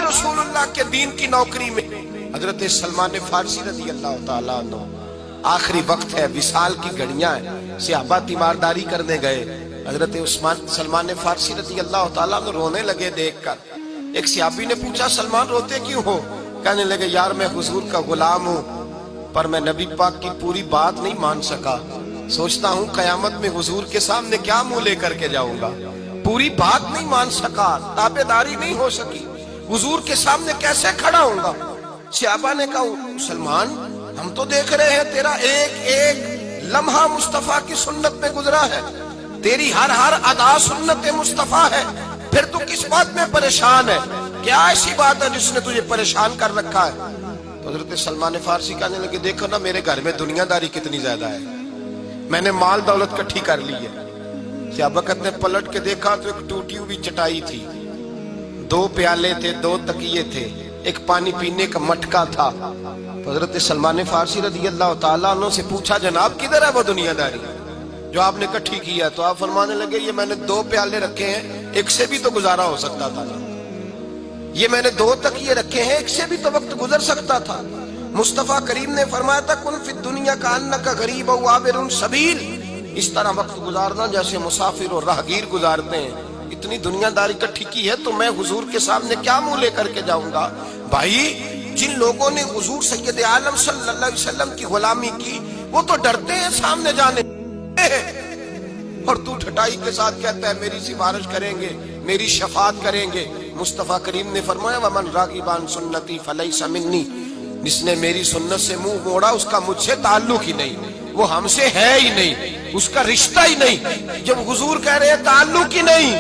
रसूल अल्लाह के दीन की नौकरी में। हजरत सलमान फारसी रजी अल्लाह ताला अन्हु, आखिरी वक्त है, विसाल की घड़ियां हैं, सहाबा तीमारदारी करने गए। हजरत सलमान फारसी रजी अल्लाह ताला अन्हु रोने लगे देखकर। एक सहाबी ने पूछा, सलमान रोते क्यों हो? कहने लगे, यार मैं हुजूर का गुलाम हूँ, पर मैं नबी पाक की पूरी बात नहीं मान सका। सोचता हूँ कयामत में हुजूर के सामने क्या मुंह लेकर के जाऊंगा। पूरी बात नहीं मान सका, ताबेदारी नहीं हो सकी, हुजूर के सामने कैसे खड़ा होऊंगा। सहाबा ने कहा, सलमान हम तो देख रहे हैं तेरा एक एक लम्हा मुस्तफा की सुन्नत में गुजरा है, तेरी हर हर अदा सुन्नत मुस्तफा है, फिर तू किस बात में परेशान है? क्या ऐसी बात है जिसने तुझे परेशान कर रखा है? तो हजरत सलमान फारसी कहने लगे, देखो ना मेरे घर में दुनियादारी कितनी ज्यादा है, मैंने माल दौलत इकट्ठी कर ली है। सहाबा ने पलट के देखा तो एक टूटी हुई चटाई थी, 2 प्याले थे, 2 तकिए थे, एक पानी पीने का मटका था। तो हजरत सलमान फारसी रज़ी अल्लाह ताला अन्हु से पूछा, जनाब किधर है वो दुनियादारी जो आपने इकट्ठी की है? तो आप फरमाने लगे, ये मैंने 2 प्याले रखे हैं, एक से भी तो गुजारा हो सकता था ना। ये मैंने 2 तकिए रखे हैं, एक से भी तो वक्त गुजर सकता था। मुस्तफा करीम ने फरमाया था, कुन फिद दुनिया का अन्नका गरीब व आबिरुन सबील, इस तरह वक्त गुजारना जैसे मुसाफिर और राहगीर गुजारते हैं। इतनी दुनियादारी इकट्ठी की है तो मैं हुजूर के सामने क्या मुंह लेकर के जाऊंगा? भाई, जिन लोगों ने हुजूर सैयद आलम सल्लल्लाहु अलैहि वसल्लम की गुलामी की, वो तो डरते हैं सामने जाने, और तू ठटाई के साथ कहता है मेरी सिफारिश करेंगे, मेरी शफात करेंगे। मुस्तफा करीम ने फरमाया, वमन रागिबान सुन्नती फलैसा मिन्नी, जिसने मेरी सुन्नत से मुंह मोड़ा उसका मुझसे ताल्लुक ही नहीं, वो हमसे है ही नहीं, उसका रिश्ता ही नहीं। जब हुजूर कह रहे हैं ताल्लुक ही नहीं,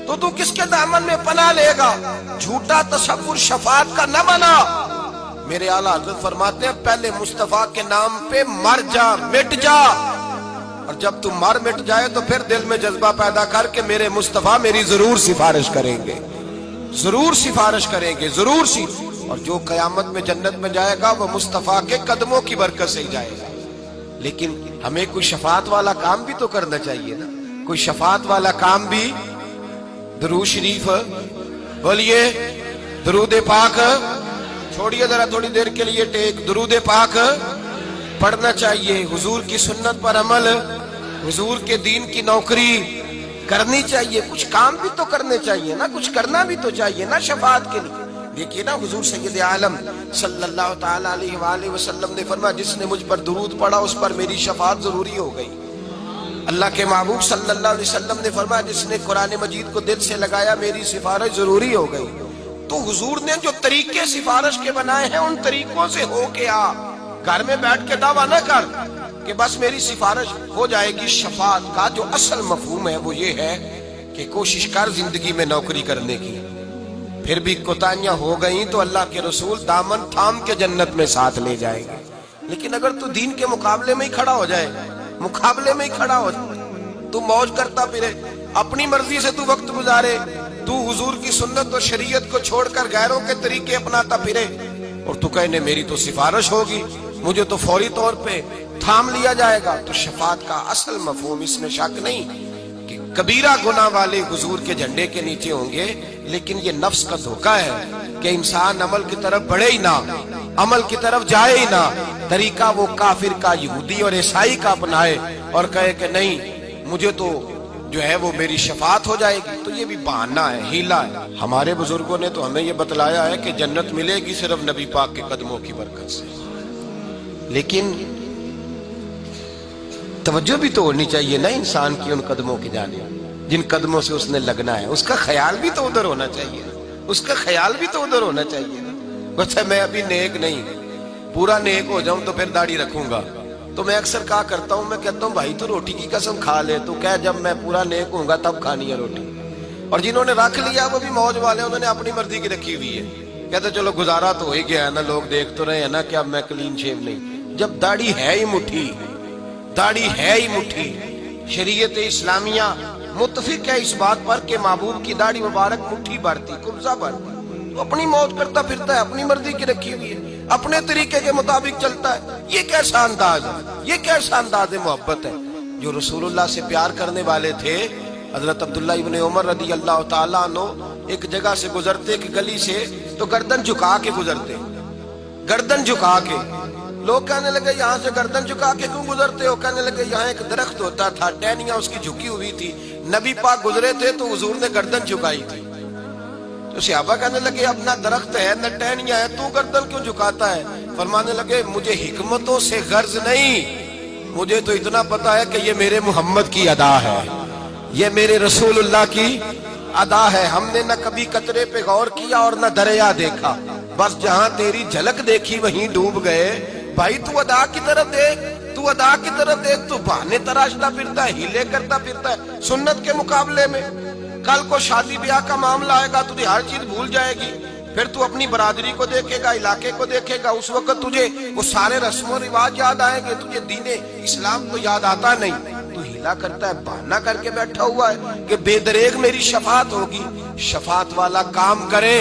तो तू किसके दामन में पनाह लेगा? झूठा तसव्वुर शफात का न बना। मेरे आला हज़रत फरमाते हैं, पहले मुस्तफा के नाम पे मर जा, मिट जा, और जब तू मर मिट जाए तो फिर दिल में जज्बा पैदा करके मेरे मुस्तफा मेरी जरूर सिफारिश करेंगे, जरूर सिफारिश करेंगे, जरूर सी। और जो कयामत में जन्नत में जाएगा वो मुस्तफा के कदमों की बरकत से ही जाएगा। लेकिन हमें कोई शफात वाला काम भी तो करना चाहिए ना, कोई शफात वाला काम भी। दुरूद शरीफ बोलिए, दुरूद पाक छोड़िए जरा थोड़ी देर के लिए, टेक दुरूद पाक पढ़ना चाहिए। हुजूर की सुन्नत पर अमल, हुजूर के दीन की नौकरी करनी चाहिए। कुछ काम भी तो करने चाहिए ना, कुछ करना भी तो चाहिए ना शफात के लिए। देखिए ना, हुजूर सैयद आलम सल्लल्लाहु ताला अलैहि वसल्लम ने फरमाया, जिसने मुझ पर दुरूद पढ़ा उस पर मेरी शफात जरूरी हो गई। अल्लाह के महबूब सल्लल्लाहु अलैहि वसल्लम ने फरमाया, जिसने कुरान मजीद को दिल से लगाया मेरी सिफारिश जरूरी हो गई। तो हुजूर ने जो तरीके सिफारिश के बनाए हैं उन तरीकों से हो के आ, घर में बैठ के दावा न कर कि बस मेरी सिफारिश हो जाएगी। शफात का जो असल मफहूम है वो ये है कि कोशिश कर जिंदगी में नौकरी करने की, फिर भी कोताहियां हो गई तो अल्लाह के रसूल दामन थाम के जन्नत में साथ ले जाएंगे। लेकिन अगर तू दीन के मुकाबले में ही खड़ा हो जाए, मुकाबले में ही खड़ा हो, तू मौज करता फिरे, अपनी मर्जी से तू वक्त गुजारे, तू हुजूर की सुन्नत और शरीयत को छोड़कर गैरों के तरीके अपनाता फिरे, और तू कहने मेरी तो सिफारिश होगी, मुझे तो फौरी तौर पे थाम लिया जाएगा, तो शफात का असल मफहूम, इसमें शक नहीं कि कबीरा गुनाह वाले हुजूर के झंडे के नीचे होंगे। लेकिन ये नफ्स का धोखा है कि इंसान अमल की तरफ बढ़े ही ना, अमल की तरफ जाए ही ना, तरीका वो काफिर का, यहूदी और ईसाई का अपनाए और कहे कि नहीं मुझे तो जो है वो मेरी शफात हो जाएगी। तो ये भी बहाना है, हीला है। हमारे बुजुर्गों ने तो हमें ये बतलाया है कि जन्नत मिलेगी सिर्फ नबी पाक के कदमों की बरकत से। लेकिन तवज्जो भी तो होनी चाहिए ना इंसान की उन कदमों की जाने जिन कदमों से उसने लगना है, उसका ख्याल भी तो उधर होना चाहिए, उसका ख्याल भी तो उधर होना चाहिए ना। बस मैं अभी नेक नहीं, पूरा नेक हो जाऊं तो फिर दाढ़ी रखूंगा। तो मैं अक्सर क्या करता हूं, मैं कहता हूं भाई तू रोटी की कसम खा ले, तो क्या जब मैं पूरा नेक होऊंगा तब खानी है रोटी। और जिन्होंने रख लिया वो भी मौज वाले, उन्होंने अपनी मर्जी की रखी हुई है, कहते चलो गुजारा तो हो ही गया है ना, लोग देख तो रहे हैं ना कि अब मैं क्लीन शेव नहीं। जब दाढ़ी है ही मुट्ठी, दाढ़ी है ही मुट्ठी, शरीयत इस्लामिया मुत्तफिक है इस बात पर कि महबूब की दाढ़ी मुबारक मुट्ठी भरती, कुब्जा भरती, तो अपनी मौज करता फिरता है, अपनी मर्जी की रखी हुई है, अपने तरीके के मुताबिक चलता है। ये कैसा अंदाज है, ये कैसा अंदाज मोहब्बत है। जो रसूलुल्लाह से प्यार करने वाले थे, حضرت عبداللہ ابن عمر رضی اللہ تعالیٰ عنہ ایک جگہ سے گزرتے ایک گلی سے تو گردن جھکا کے گزرتے، گردن جھکا کے. لوگ کہنے لگے یہاں سے گردن جھکا کے کیوں گزرتے ہو؟ کہنے لگے یہاں ایک درخت ہوتا تھا، ٹہنیاں اس کی جھکی ہوئی تھی، نبی پاک گزرے تھے تو حضور نے گردن جھکائی تھی. تو صحابہ کہنے لگے اب نہ درخت ہے نہ ٹہنیاں ہے، تو گردن کیوں جھکاتا ہے؟ فرمانے لگے مجھے حکمتوں سے غرض نہیں، مجھے تو اتنا پتا ہے کہ یہ میرے محمد کی ادا ہے، یہ میرے رسول اللہ کی ادا ہے. ہم نے نہ کبھی قطرے پہ غور کیا اور نہ دریا دیکھا، بس جہاں تیری جھلک دیکھی وہیں ڈوب گئے. بھائی تو ادا کی طرف دیکھ، تو ادا کی طرف دیکھ، تو بہانے تراشتا پھرتا ہے، ہیلے کرتا پھرتا ہے سنت کے مقابلے میں. کل کو شادی بیاہ کا معاملہ آئے گا تجھے ہر چیز بھول جائے گی، پھر تو اپنی برادری کو دیکھے گا، علاقے کو دیکھے گا، اس وقت تجھے وہ سارے رسم و رواج یاد آئیں گے، تجھے دین اسلام تو یاد آتا نہیں. تو ہیلا کرتا ہے، بہانہ کر کے بیٹھا ہوا ہے کہ بے دریغ میری شفاعت ہوگی. شفاعت والا کام کرے،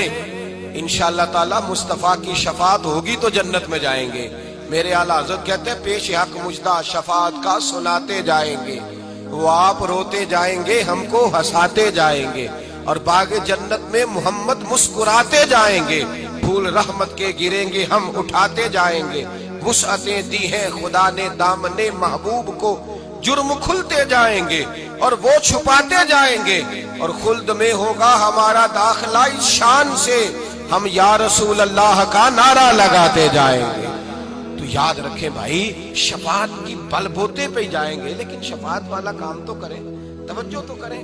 انشاءاللہ تعالی مصطفیٰ کی شفاعت ہوگی تو جنت میں جائیں گے. میرے اعلیٰ حضرت کہتے ہیں پیش حق مجدہ شفاعت کا سناتے جائیں گے، وہ آپ روتے جائیں گے ہم کو ہنساتے جائیں گے، اور باغ جنت میں محمد مسکراتے جائیں گے. پھول رحمت کے گریں گے ہم اٹھاتے جائیں گے. وسعتیں دی ہیں خدا نے دامن محبوب کو، جرم کھلتے جائیں گے اور وہ چھپاتے جائیں گے. اور خلد میں ہوگا ہمارا داخلہ اس شان سے، ہم یا رسول اللہ کا نعرہ لگاتے جائیں گے. تو یاد رکھیں بھائی، شفاعت کی بل بوتے پہ جائیں گے لیکن شفاعت والا کام تو کریں، توجہ تو کریں.